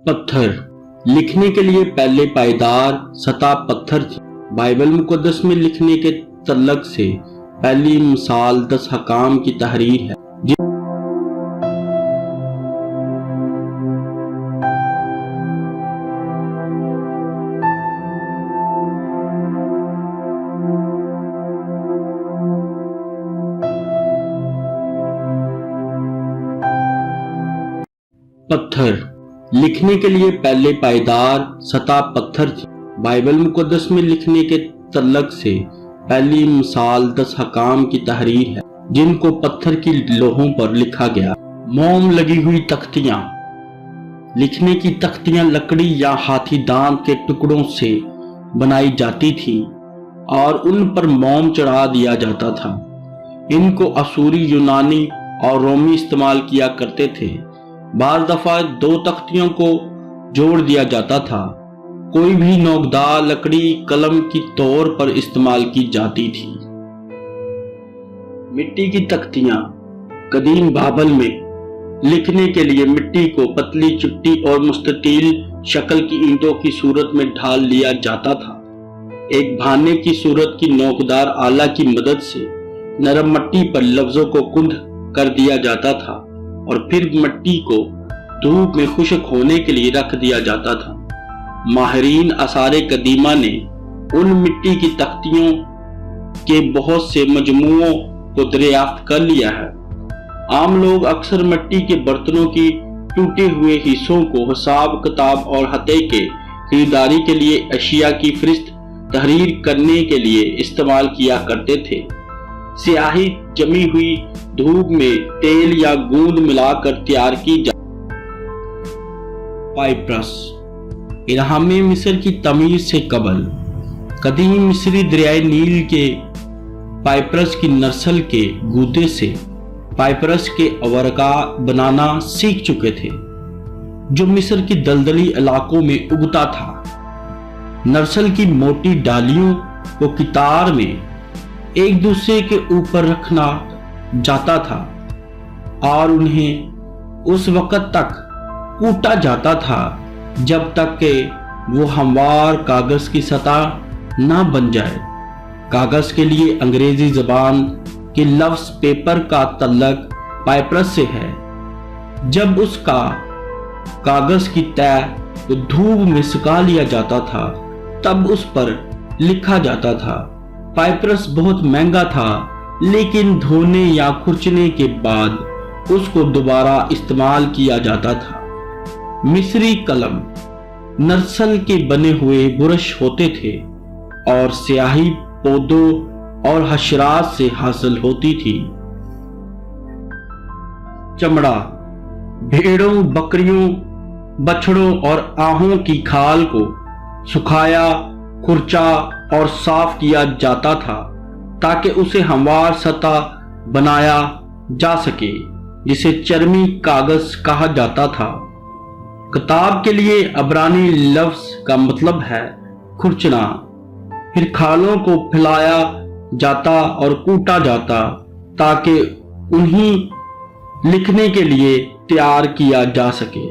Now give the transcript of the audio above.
پتھر لکھنے کے لیے پہلے پائیدار سطح پتھر تھی۔ بائبل مقدس میں لکھنے کے تعلق سے پہلی مثال 10 احکام کی تحریر ہے۔ پتھر لکھنے کے لیے پہلے پائیدار سطح پتھر تھی۔ بائبل مقدس میں لکھنے کے تعلق سے پہلی مثال 10 احکام کی تحریر ہے، جن کو پتھر کی لوحوں پر لکھا گیا۔ موم لگی ہوئی تختیاں لکھنے کی تختیاں لکڑی یا ہاتھی دانت کے ٹکڑوں سے بنائی جاتی تھی اور ان پر موم چڑھا دیا جاتا تھا۔ ان کو اسوری، یونانی اور رومی استعمال کیا کرتے تھے۔ بعض دفعہ 2 تختیوں کو جوڑ دیا جاتا تھا۔ کوئی بھی نوکدار لکڑی قلم کی طور پر استعمال کی جاتی تھی۔ مٹی کی تختیاں قدیم بابل میں لکھنے کے لیے مٹی کو پتلی، چپٹی اور مستطیل شکل کی اینٹوں کی صورت میں ڈھال لیا جاتا تھا۔ ایک بھانے کی صورت کی نوکدار آلہ کی مدد سے نرم مٹی پر لفظوں کو کند کر دیا جاتا تھا اور پھر مٹی کو دھوپ میں خشک ہونے کے لیے رکھ دیا جاتا تھا۔ ماہرین آثار قدیمہ نے ان مٹی کی تختیوں کے بہت سے مجموعوں کو دریافت کر لیا ہے۔ عام لوگ اکثر مٹی کے برتنوں کی ٹوٹے ہوئے حصوں کو حساب کتاب اور حتے کے خریداری کے لیے اشیاء کی فہرست تحریر کرنے کے لیے استعمال کیا کرتے تھے۔ سیاہی جمی ہوئی دھوپ میں تیل یا گوند ملا کر تیار کی جاتی۔ پائپرس ارہام مصر کی تعمیر سے قبل قدیم مصری دریائے نیل کے پائپرس کی نسل کے گودے سے پائپرس کے ورقہ بنانا سیکھ چکے تھے، جو مصر کی دلدلی علاقوں میں اگتا تھا۔ نسل کی موٹی ڈالیوں کو قطار میں ایک دوسرے کے اوپر رکھنا جاتا تھا اور انہیں اس وقت تک کوٹا جاتا تھا جب تک کہ وہ ہموار کاغذ کی سطح نہ بن جائے۔ کاغذ کے لیے انگریزی زبان کے لفظ پیپر کا تعلق پائپرس سے ہے۔ جب اس کا کاغذ کی تہ کو دھوپ میں سکھا لیا جاتا تھا تب اس پر لکھا جاتا تھا۔ پائپرس بہت مہنگا تھا، لیکن دھونے یا کھرچنے کے بعد اس کو دوبارہ استعمال کیا جاتا تھا۔ مصری قلم نرسل کے بنے ہوئے برش ہوتے تھے اور سیاہی پودوں اور حشرات سے حاصل ہوتی تھی۔ چمڑا بھیڑوں، بکریوں، بچھڑوں اور آہوں کی کھال کو سکھایا، کھرچا اور صاف کیا جاتا تھا تاکہ اسے ہموار سطح بنایا جا سکے، جسے چرمی کاغذ کہا جاتا تھا۔ کتاب کے لیے عبرانی لفظ کا مطلب ہے کھرچنا۔ پھر کھالوں کو پھیلایا جاتا اور کوٹا جاتا تاکہ انہیں لکھنے کے لیے تیار کیا جا سکے۔